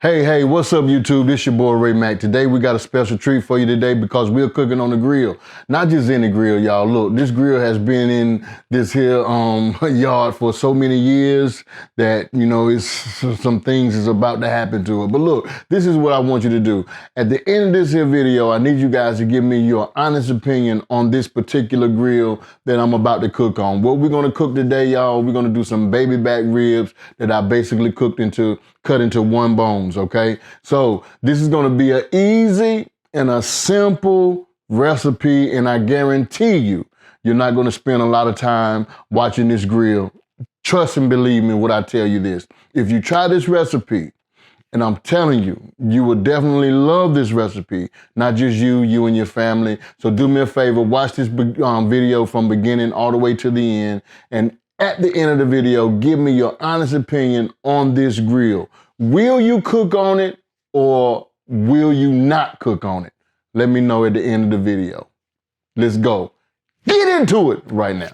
Hey, what's up, YouTube? This your boy Ray Mack. Today we got a special treat for you today because we're cooking on the grill. Not just any grill, y'all. Look, this grill has been in this here yard for so many years that, you know, it's some things is about to happen to it. But look, this is what I want you to do. At the end of this here video, I need you guys to give me your honest opinion on this particular grill that I'm about to cook on. What we're going to cook today, y'all, we're going to do some baby back ribs that I basically cut into one bones, okay? So this is gonna be an easy and a simple recipe, and I guarantee you're not gonna spend a lot of time watching this grill. Trust and believe me when I tell you this. If you try this recipe, and I'm telling you, you will definitely love this recipe. Not just you and your family. So do me a favor, watch this video from beginning all the way to the end, and at the end of the video, give me your honest opinion on this grill. Will you cook on it or will you not cook on it? Let me know at the end of the video. Let's go. Get into it right now.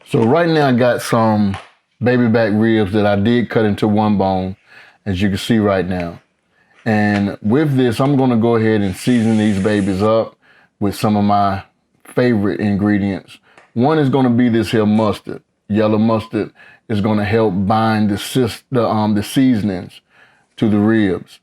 So right now I got some baby back ribs that I did cut into one bone, as you can see right now. And with this, I'm gonna go ahead and season these babies up with some of my favorite ingredients. One is going to be this here mustard. Yellow mustard is going to help bind the seasonings to the ribs.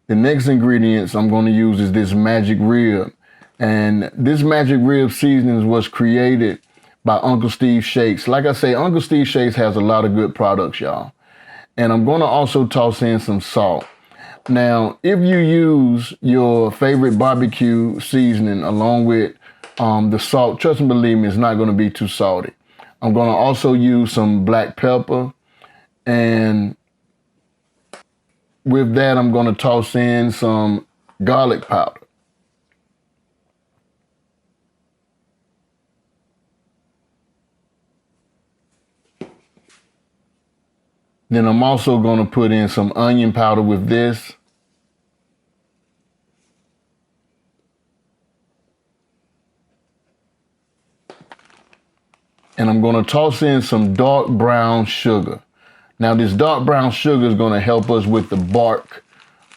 The next ingredients I'm going to use is this magic rib. And this magic rib seasoning was created by Uncle Steve Shakes. Like I say, Uncle Steve Shakes has a lot of good products, y'all. And I'm going to also toss in some salt. Now, if you use your favorite barbecue seasoning along with the salt, trust and believe me, it's not going to be too salty. I'm going to also use some black pepper, and with that, I'm going to toss in some garlic powder. Then I'm also going to put in some onion powder with this. And I'm going to toss in some dark brown sugar. Now this dark brown sugar is going to help us with the bark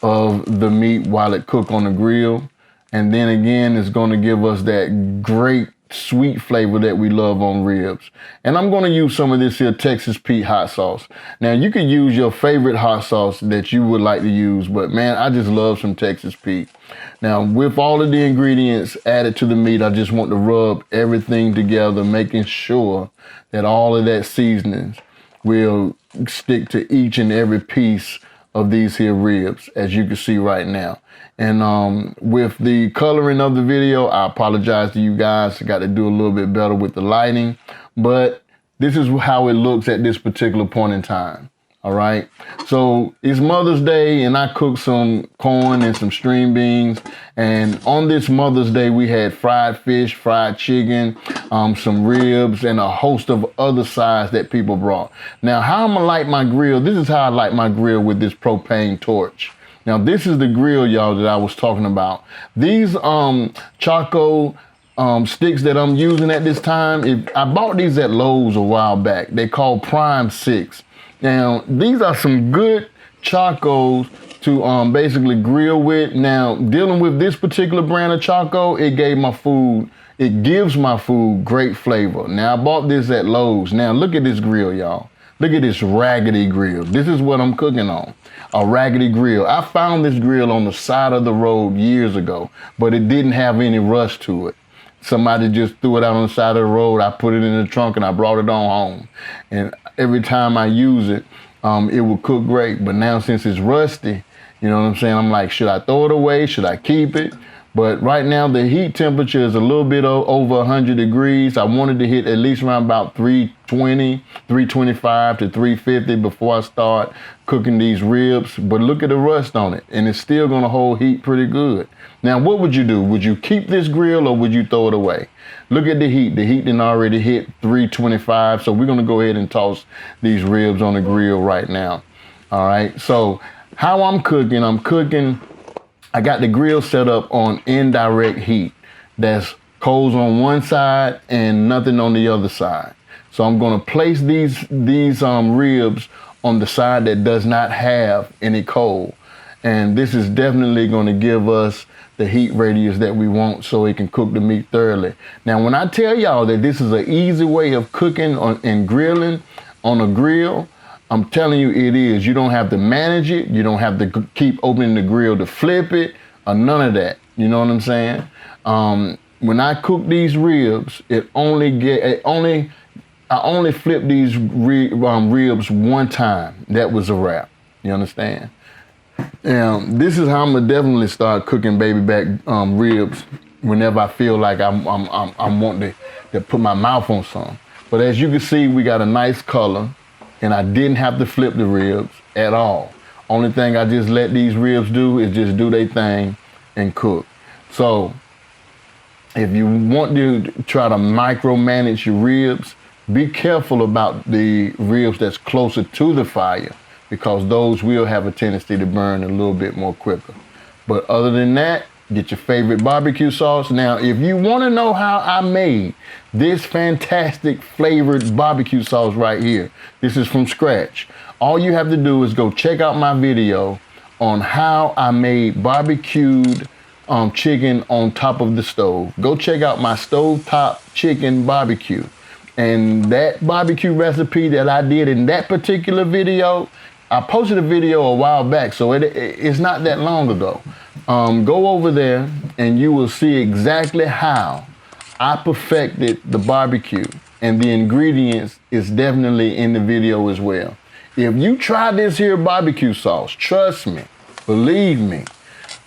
of the meat while it cooks on the grill. And then again, it's going to give us that great sweet flavor that we love on ribs. And I'm going to use some of this here Texas Pete hot sauce. Now you could use your favorite hot sauce that you would like to use, but man, I just love some Texas Pete. Now with all of the ingredients added to the meat, I just want to rub everything together, making sure that all of that seasonings will stick to each and every piece of these here ribs, as you can see right now. And with the coloring of the video, I apologize to you guys. I got to do a little bit better with the lighting, but this is how it looks at this particular point in time. All right. So it's Mother's Day and I cooked some corn and some string beans. And on this Mother's Day, we had fried fish, fried chicken, some ribs, and a host of other sides that people brought. Now, how I'm gonna light my grill, this is how I light my grill with this propane torch. Now, this is the grill, y'all, that I was talking about. These charcoal sticks that I'm using at this time, I bought these at Lowe's a while back. They call Prime 6. Now, these are some good charcoals to basically grill with. Now, dealing with this particular brand of charcoal, it gives my food great flavor. Now, I bought this at Lowe's. Now, look at this grill, y'all. Look at this raggedy grill. This is what I'm cooking on, a raggedy grill. I found this grill on the side of the road years ago, but it didn't have any rust to it. Somebody just threw it out on the side of the road. I put it in the trunk and I brought it on home. And every time I use it, it will cook great. But now since it's rusty, you know what I'm saying? I'm like, should I throw it away? Should I keep it? But right now the heat temperature is a little bit over 100 degrees. I wanted to hit at least around about 320, 325 to 350 before I start cooking these ribs. But look at the rust on it, and it's still gonna hold heat pretty good. Now, what would you do? Would you keep this grill or would you throw it away? Look at the heat. The heat didn't already hit 325. So we're gonna go ahead and toss these ribs on the grill right now. All right, so how I'm cooking, I got the grill set up on indirect heat. That's coals on one side and nothing on the other side. So I'm gonna place these ribs on the side that does not have any coal. And this is definitely gonna give us the heat radius that we want so it can cook the meat thoroughly. Now, when I tell y'all that this is an easy way of cooking and grilling on a grill, I'm telling you it is. You don't have to manage it. You don't have to keep opening the grill to flip it or none of that. You know what I'm saying? When I cook these ribs, I only flipped these ribs one time. That was a wrap. You understand? Now, this is how I'm gonna definitely start cooking baby back ribs whenever I feel like I'm wanting to put my mouth on some. But as you can see, we got a nice color, and I didn't have to flip the ribs at all. Only thing I just let these ribs do is just do their thing and cook. So if you want to try to micromanage your ribs, be careful about the ribs that's closer to the fire, because those will have a tendency to burn a little bit more quicker. But other than that, get your favorite barbecue sauce. Now, if you want to know how I made this fantastic flavored barbecue sauce right here, this is from scratch. All you have to do is go check out my video on how I made barbecued chicken on top of the stove. Go check out my stovetop chicken barbecue. And that barbecue recipe that I did in that particular video, I posted a video a while back, so it's not that long ago. Go over there and you will see exactly how I perfected the barbecue, and the ingredients is definitely in the video as well. If you try this here barbecue sauce, trust me, believe me,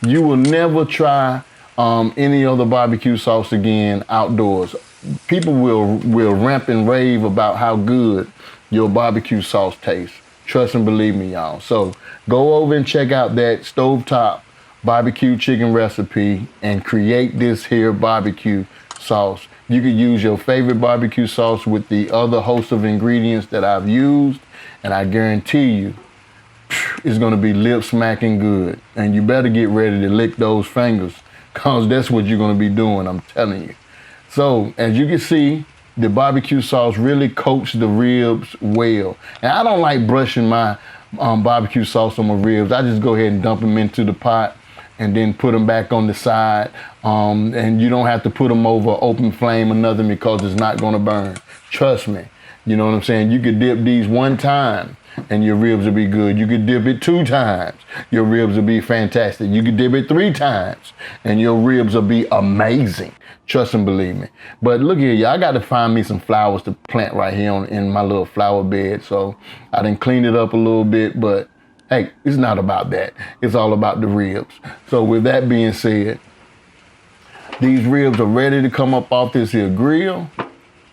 you will never try any other barbecue sauce again outdoors. People will rant and rave about how good your barbecue sauce tastes. Trust and believe me, y'all. So go over and check out that stovetop barbecue chicken recipe and create this here barbecue sauce. You could use your favorite barbecue sauce with the other host of ingredients that I've used, and I guarantee you it's gonna be lip smacking good. And you better get ready to lick those fingers, cause that's what you're gonna be doing, I'm telling you. So as you can see, the barbecue sauce really coats the ribs well. And I don't like brushing my barbecue sauce on my ribs. I just go ahead and dump them into the pot and then put them back on the side. And you don't have to put them over open flame or nothing, because it's not gonna burn. Trust me. You know what I'm saying? You could dip these one time and your ribs will be good. You could dip it 2 times, your ribs will be fantastic. You could dip it 3 times and your ribs will be amazing. Trust and believe me. But look here, y'all, I got to find me some flowers to plant right here in my little flower bed. So I done cleaned it up a little bit, but hey, it's not about that. It's all about the ribs. So with that being said, these ribs are ready to come up off this here grill,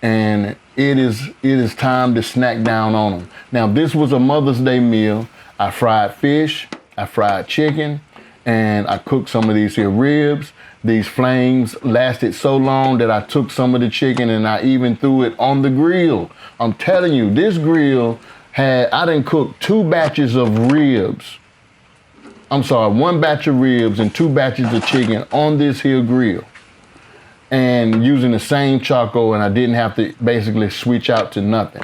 and it is time to snack down on them. Now, this was a Mother's Day meal. I fried fish, I fried chicken, and I cooked some of these here ribs. These flames lasted so long that I took some of the chicken and I even threw it on the grill. I'm telling you, this grill I done cooked 2 batches of ribs. I'm sorry, 1 batch of ribs and 2 batches of chicken on this here grill, and using the same charcoal, and I didn't have to basically switch out to nothing.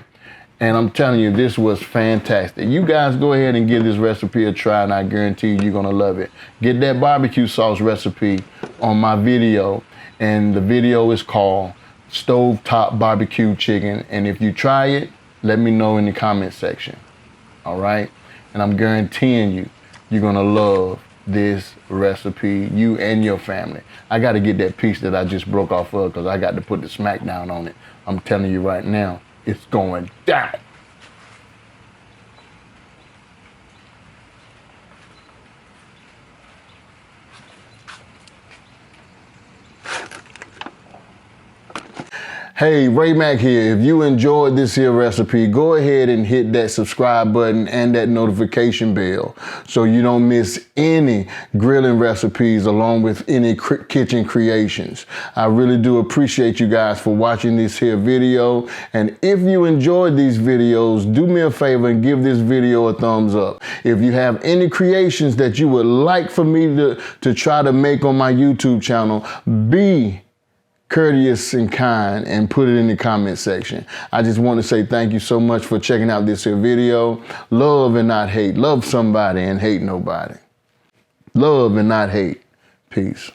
And I'm telling you, this was fantastic. You guys go ahead and give this recipe a try, and I guarantee you're gonna love it. Get that barbecue sauce recipe on my video, and the video is called Stovetop Barbecue Chicken. And if you try it, let me know in the comment section, all right? And I'm guaranteeing you, you're gonna love this recipe, you and your family. I gotta get that piece that I just broke off of, because I got to put the smackdown on it. I'm telling you right now, it's going down. Hey, Ray Mack here. If you enjoyed this here recipe, go ahead and hit that subscribe button and that notification bell so you don't miss any grilling recipes along with any kitchen creations. I really do appreciate you guys for watching this here video. And if you enjoyed these videos, do me a favor and give this video a thumbs up. If you have any creations that you would like for me to try to make on my YouTube channel, be courteous and kind and put it in the comment section. I just want to say thank you so much for checking out this here video. Love and not hate. Love somebody and hate nobody. Love and not hate. Peace.